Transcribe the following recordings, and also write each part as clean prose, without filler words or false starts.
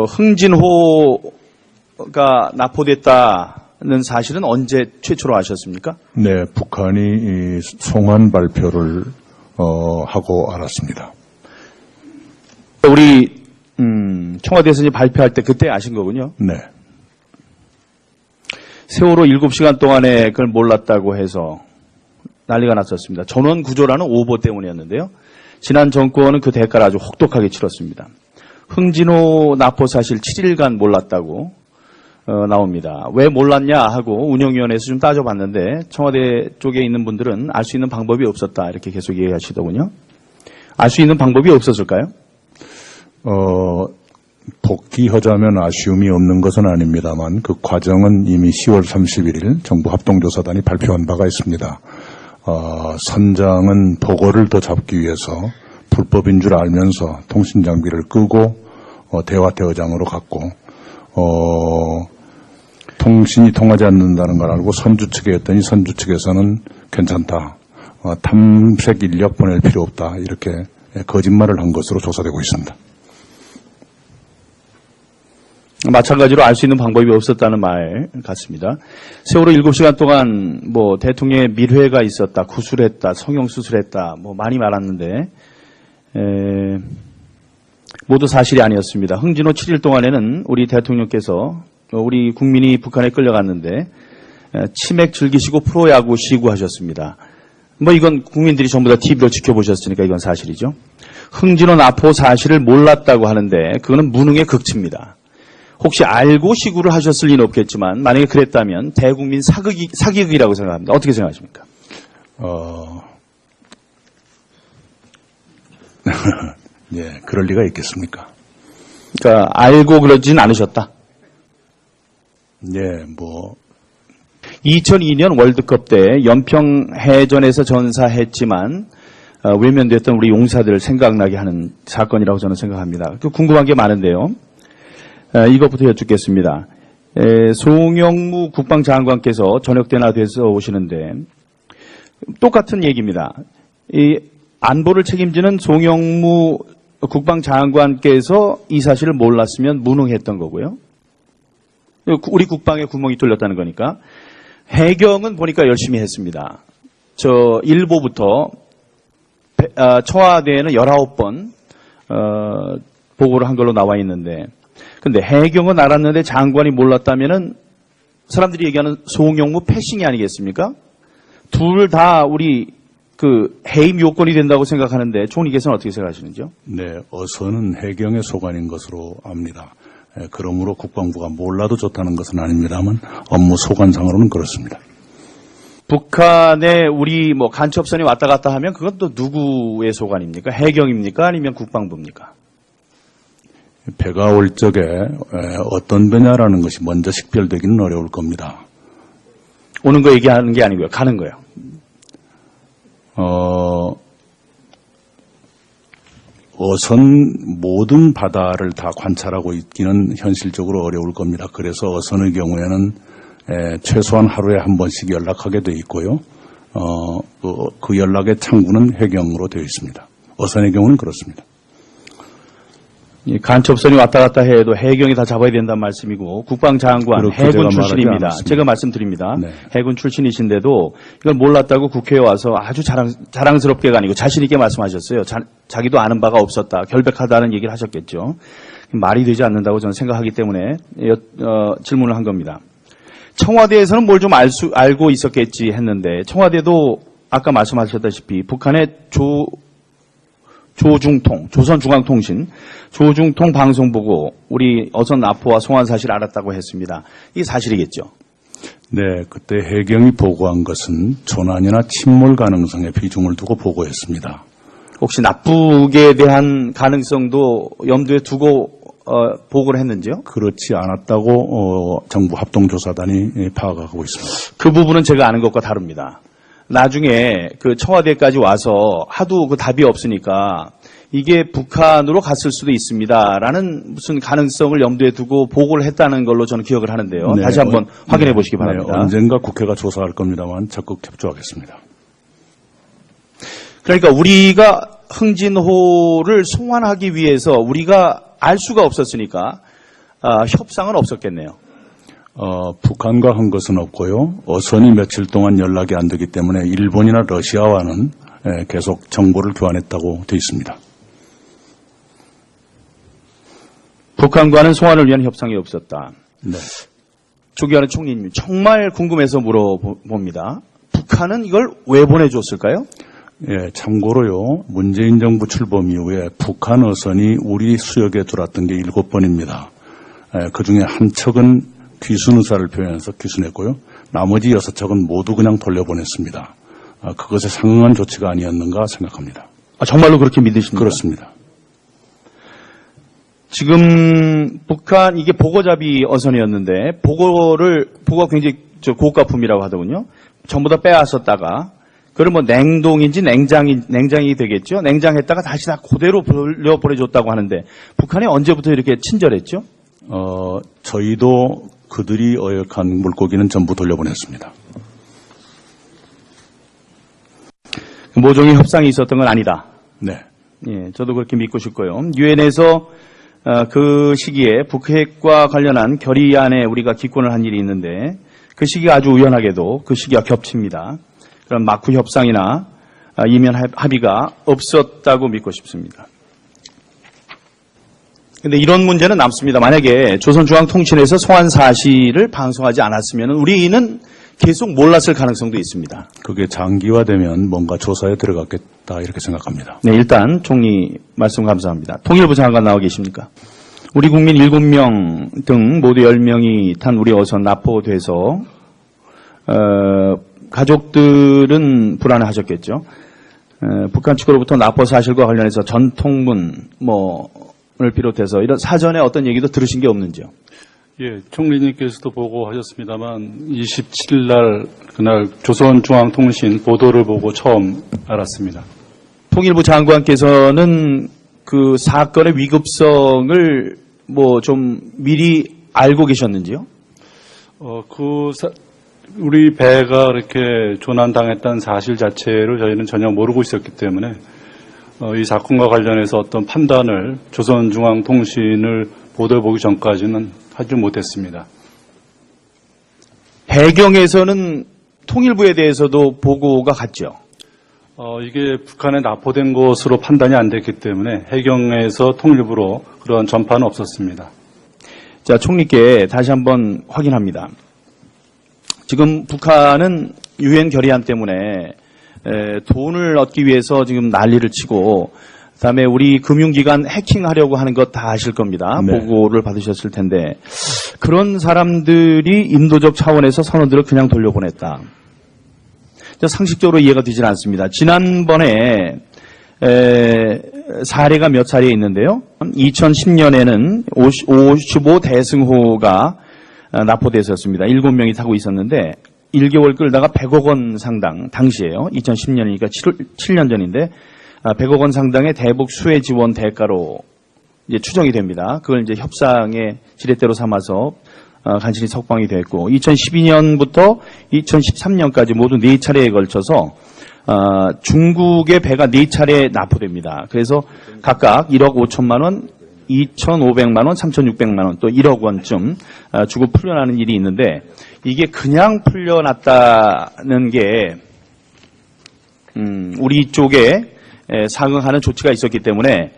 흥진호가 납포됐다는 사실은 언제 최초로 아셨습니까? 네, 북한이 이 송환 발표를 하고 알았습니다. 우리 청와대에서 이제 발표할 때 그때 아신 거군요. 네. 세월호 7시간 동안에 그걸 몰랐다고 해서 난리가 났었습니다. 전원 구조라는 오보 때문이었는데요. 지난 정권은 그 대가를 아주 혹독하게 치렀습니다. 흥진호 납포 사실 7일간 몰랐다고 나옵니다. 왜 몰랐냐 하고 운영위원회에서 좀 따져봤는데 청와대 쪽에 있는 분들은 알 수 있는 방법이 없었다 이렇게 계속 얘기하시더군요. 알 수 있는 방법이 없었을까요? 복귀하자면 아쉬움이 없는 것은 아닙니다만 그 과정은 이미 10월 31일 정부 합동조사단이 발표한 바가 있습니다. 선장은 보고를 더 잡기 위해서 불법인 줄 알면서 통신장비를 끄고 대화대화장으로 갔고 통신이 통하지 않는다는 걸 알고 선주 측에 했더니 선주 측에서는 괜찮다. 탐색 인력 보낼 필요 없다. 이렇게 거짓말을 한 것으로 조사되고 있습니다. 마찬가지로 알 수 있는 방법이 없었다는 말 같습니다. 세월호 7시간 동안 뭐 대통령의 밀회가 있었다, 구술했다, 성형수술했다, 뭐 많이 말았는데 모두 사실이 아니었습니다. 흥진호 7일 동안에는 우리 대통령께서 우리 국민이 북한에 끌려갔는데 치맥 즐기시고 프로야구 시구하셨습니다. 뭐 이건 국민들이 전부 다 TV로 지켜보셨으니까 이건 사실이죠. 흥진호 납포 사실을 몰랐다고 하는데 그거는 무능의 극치입니다. 혹시 알고 시구를 하셨을 리는 없겠지만 만약에 그랬다면 대국민 사기극이라고 생각합니다. 어떻게 생각하십니까? 예, 그럴 리가 있겠습니까? 그러니까 알고 그러진 않으셨다. 예, 2002년 월드컵 때 연평해전에서 전사했지만 외면됐던 우리 용사들을 생각나게 하는 사건이라고 저는 생각합니다. 궁금한 게 많은데요. 이것부터 여쭙겠습니다. 송영무 국방장관께서 저녁 때나 돼서 오시는데 똑같은 얘기입니다. 이 안보를 책임지는 송영무 국방장관께서 이 사실을 몰랐으면 무능했던 거고요. 우리 국방에 구멍이 뚫렸다는 거니까. 해경은 보니까 열심히 했습니다. 일보부터 청와대에는 19번 보고를 한 걸로 나와 있는데 근데 해경은 알았는데 장관이 몰랐다면은 사람들이 얘기하는 송영무 패싱이 아니겠습니까? 둘 다 우리 해임 요건이 된다고 생각하는데 총리께서는 어떻게 생각하시는지요? 네, 어선은 해경의 소관인 것으로 압니다. 그러므로 국방부가 몰라도 좋다는 것은 아닙니다만 업무 소관상으로는 그렇습니다. 북한에 우리 간첩선이 왔다 갔다 하면 그건 또 누구의 소관입니까? 해경입니까? 아니면 국방부입니까? 배가 올 적에 어떤 배냐라는 것이 먼저 식별되기는 어려울 겁니다. 오는 거 얘기하는 게 아니고요. 가는 거예요. 어선 모든 바다를 다 관찰하고 있기는 현실적으로 어려울 겁니다. 그래서 어선의 경우에는 최소한 하루에 한 번씩 연락하게 돼 있고요. 그 연락의 창구는 해경으로 되어 있습니다. 어선의 경우는 그렇습니다. 이 간첩선이 왔다 갔다 해도 해경이 다 잡아야 된다는 말씀이고 국방장관 해군 출신입니다. 제가 말씀드립니다. 네. 해군 출신이신데도 이걸 몰랐다고 국회에 와서 아주 자랑스럽게가 아니고 자신 있게 말씀하셨어요. 자기도 아는 바가 없었다. 결백하다는 얘기를 하셨겠죠. 말이 되지 않는다고 저는 생각하기 때문에 질문을 한 겁니다. 청와대에서는 뭘 좀 알고 있었겠지 했는데 청와대도 아까 말씀하셨다시피 북한의 조중통, 조선중앙통신, 조중통 방송 보고 우리 어선 납포와 송환 사실 알았다고 했습니다. 이게 사실이겠죠? 네, 그때 해경이 보고한 것은 조난이나 침몰 가능성에 비중을 두고 보고했습니다. 혹시 납북에 대한 가능성도 염두에 두고 보고를 했는지요? 그렇지 않았다고 정부 합동조사단이 파악하고 있습니다. 그 부분은 제가 아는 것과 다릅니다. 나중에 청와대까지 와서 하도 답이 없으니까 이게 북한으로 갔을 수도 있습니다라는 무슨 가능성을 염두에 두고 보고를 했다는 걸로 저는 기억을 하는데요. 네, 다시 한번 확인해 보시기 바랍니다. 네, 언젠가 국회가 조사할 겁니다만 적극 협조하겠습니다. 그러니까 우리가 흥진호를 송환하기 위해서 우리가 알 수가 없었으니까 협상은 없었겠네요. 북한과 한 것은 없고요. 어선이 며칠 동안 연락이 안 되기 때문에 일본이나 러시아와는 계속 정보를 교환했다고 되어 있습니다. 북한과는 송환을 위한 협상이 없었다. 네. 조기환 총리님, 정말 궁금해서 물어봅니다. 북한은 이걸 왜 보내줬을까요? 예, 참고로요, 문재인 정부 출범 이후에 북한 어선이 우리 수역에 들어왔던 게 7번입니다. 그 중에 한 척은 귀순 의사를 표현해서 귀순했고요. 나머지 6척은 모두 그냥 돌려보냈습니다. 그것에 상응한 조치가 아니었는가 생각합니다. 정말로 그렇게 믿으십니까? 그렇습니다. 지금 북한 이게 보고잡이 어선이었는데 보고가 굉장히 고가품이라고 하더군요. 전부 다 빼앗았다가 그걸 뭐 냉동인지 냉장이 되겠죠. 냉장했다가 다시 다 그대로 보내줬다고 하는데 북한이 언제부터 이렇게 친절했죠? 저희도 그들이 어역한 물고기는 전부 돌려보냈습니다. 모종의 협상이 있었던 건 아니다. 네. 예, 저도 그렇게 믿고 싶고요. 유엔에서 그 시기에 북핵과 관련한 결의안에 우리가 기권을 한 일이 있는데 그 시기가 아주 우연하게도 그 시기와 겹칩니다. 그런 마쿠 협상이나 이면 합의가 없었다고 믿고 싶습니다. 근데 이런 문제는 남습니다. 만약에 조선중앙통신에서 송환 사실을 방송하지 않았으면 우리는 계속 몰랐을 가능성도 있습니다. 그게 장기화되면 뭔가 조사에 들어갔겠다 이렇게 생각합니다. 네, 일단 총리 말씀 감사합니다. 통일부 장관 나와 계십니까? 우리 국민 7명 등 모두 10명이 탄 우리 어선 납포돼서 가족들은 불안해하셨겠죠. 북한 측으로부터 납포 사실과 관련해서 전통문을 비롯해서 이런 사전에 어떤 얘기도 들으신 게 없는지요? 예, 총리님께서도 보고하셨습니다만 27일 날 그날 조선중앙통신 보도를 보고 처음 알았습니다. 통일부 장관께서는 그 사건의 위급성을 좀 미리 알고 계셨는지요? 우리 배가 이렇게 조난당했다는 사실 자체를 저희는 전혀 모르고 있었기 때문에 이 사건과 관련해서 어떤 판단을 조선중앙통신을 보도해 보기 전까지는 하지 못했습니다. 배경에서는 통일부에 대해서도 보고가 갔죠. 이게 북한에 납포된 것으로 판단이 안 됐기 때문에 해경에서 통일부로 그런 전파는 없었습니다. 자, 총리께 다시 한번 확인합니다. 지금 북한은 유엔 결의안 때문에 돈을 얻기 위해서 지금 난리를 치고 그다음에 우리 금융기관 해킹하려고 하는 것 다 아실 겁니다. 네. 보고를 받으셨을 텐데 그런 사람들이 인도적 차원에서 선원들을 그냥 돌려보냈다. 상식적으로 이해가 되질 않습니다. 지난번에 사례가 몇 차례 있는데요. 2010년에는 55 대승호가 납포됐었습니다. 7명이 타고 있었는데 1개월 끌다가 100억 원 상당 당시에요. 2010년이니까 7년 전인데 100억 원 상당의 대북 수혜 지원 대가로 이제 추정이 됩니다. 그걸 이제 협상의 지렛대로 삼아서 간신히 석방이 됐고 2012년부터 2013년까지 모두 4차례에 걸쳐서 중국의 배가 4차례 납포됩니다. 그래서 각각 1억 5천만 원, 2,500만 원, 3,600만 원, 또 1억 원쯤 주고 풀려나는 일이 있는데 이게 그냥 풀려났다는 게 우리 쪽에 상응하는 조치가 있었기 때문에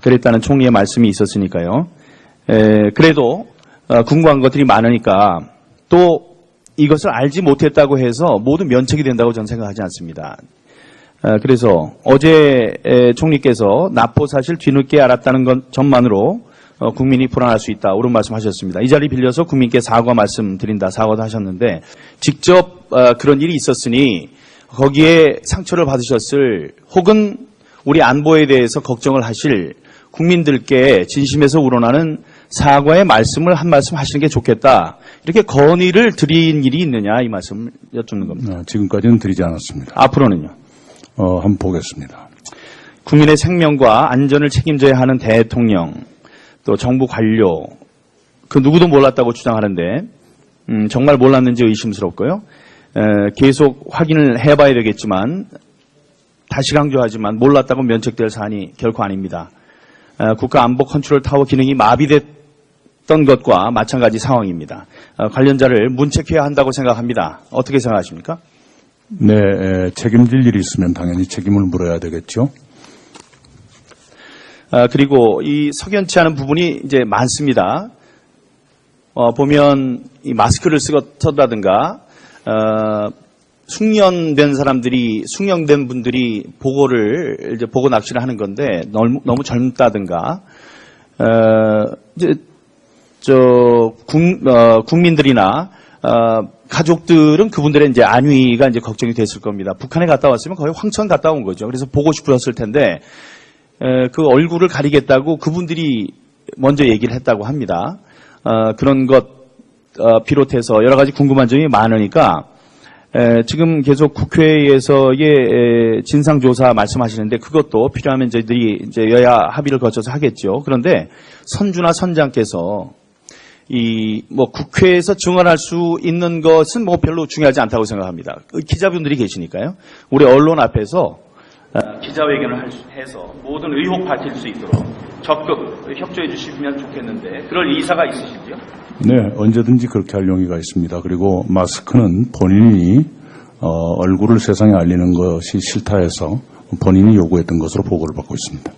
그랬다는 총리의 말씀이 있었으니까요. 그래도 궁금한 것들이 많으니까 또 이것을 알지 못했다고 해서 모두 면책이 된다고 저는 생각하지 않습니다. 그래서 어제 총리께서 납포 사실 뒤늦게 알았다는 점만으로 국민이 불안할 수 있다. 옳은 말씀하셨습니다. 이 자리 빌려서 국민께 사과 말씀드린다. 사과도 하셨는데 직접 그런 일이 있었으니 거기에 상처를 받으셨을 혹은 우리 안보에 대해서 걱정을 하실 국민들께 진심에서 우러나는 사과의 말씀을 한 말씀 하시는 게 좋겠다. 이렇게 건의를 드린 일이 있느냐 이 말씀을 여쭙는 겁니다. 지금까지는 드리지 않았습니다. 앞으로는요? 한번 보겠습니다. 국민의 생명과 안전을 책임져야 하는 대통령 또 정부 관료 그 누구도 몰랐다고 주장하는데 정말 몰랐는지 의심스럽고요. 계속 확인을 해봐야 되겠지만 다시 강조하지만 몰랐다고 면책될 사안이 결코 아닙니다. 국가안보 컨트롤 타워 기능이 마비됐던 것과 마찬가지 상황입니다. 관련자를 문책해야 한다고 생각합니다. 어떻게 생각하십니까? 네, 책임질 일이 있으면 당연히 책임을 물어야 되겠죠. 그리고 이 석연치 않은 부분이 이제 많습니다. 보면 이 마스크를 쓴다든가 숙련된 분들이 보고 낚시를 하는 건데 너무 젊다든가 이제 국민들이나 가족들은 그분들의 이제 안위가 이제 걱정이 됐을 겁니다. 북한에 갔다 왔으면 거의 황천 갔다 온 거죠. 그래서 보고 싶으셨을 텐데 그 얼굴을 가리겠다고 그분들이 먼저 얘기를 했다고 합니다. 그런 것 비롯해서 여러 가지 궁금한 점이 많으니까 지금 계속 국회에서의 진상조사 말씀하시는데 그것도 필요하면 저희들이 이제 여야 합의를 거쳐서 하겠죠. 그런데 선주나 선장께서 국회에서 증언할 수 있는 것은 별로 중요하지 않다고 생각합니다. 기자분들이 계시니까요. 우리 언론 앞에서 기자회견을 해서 모든 의혹 밝힐 수 있도록 적극 협조해 주시면 좋겠는데 그럴 이사가 있으시죠? 네, 언제든지 그렇게 할 용의가 있습니다. 그리고 마스크는 본인이 얼굴을 세상에 알리는 것이 싫다 해서 본인이 요구했던 것으로 보고를 받고 있습니다.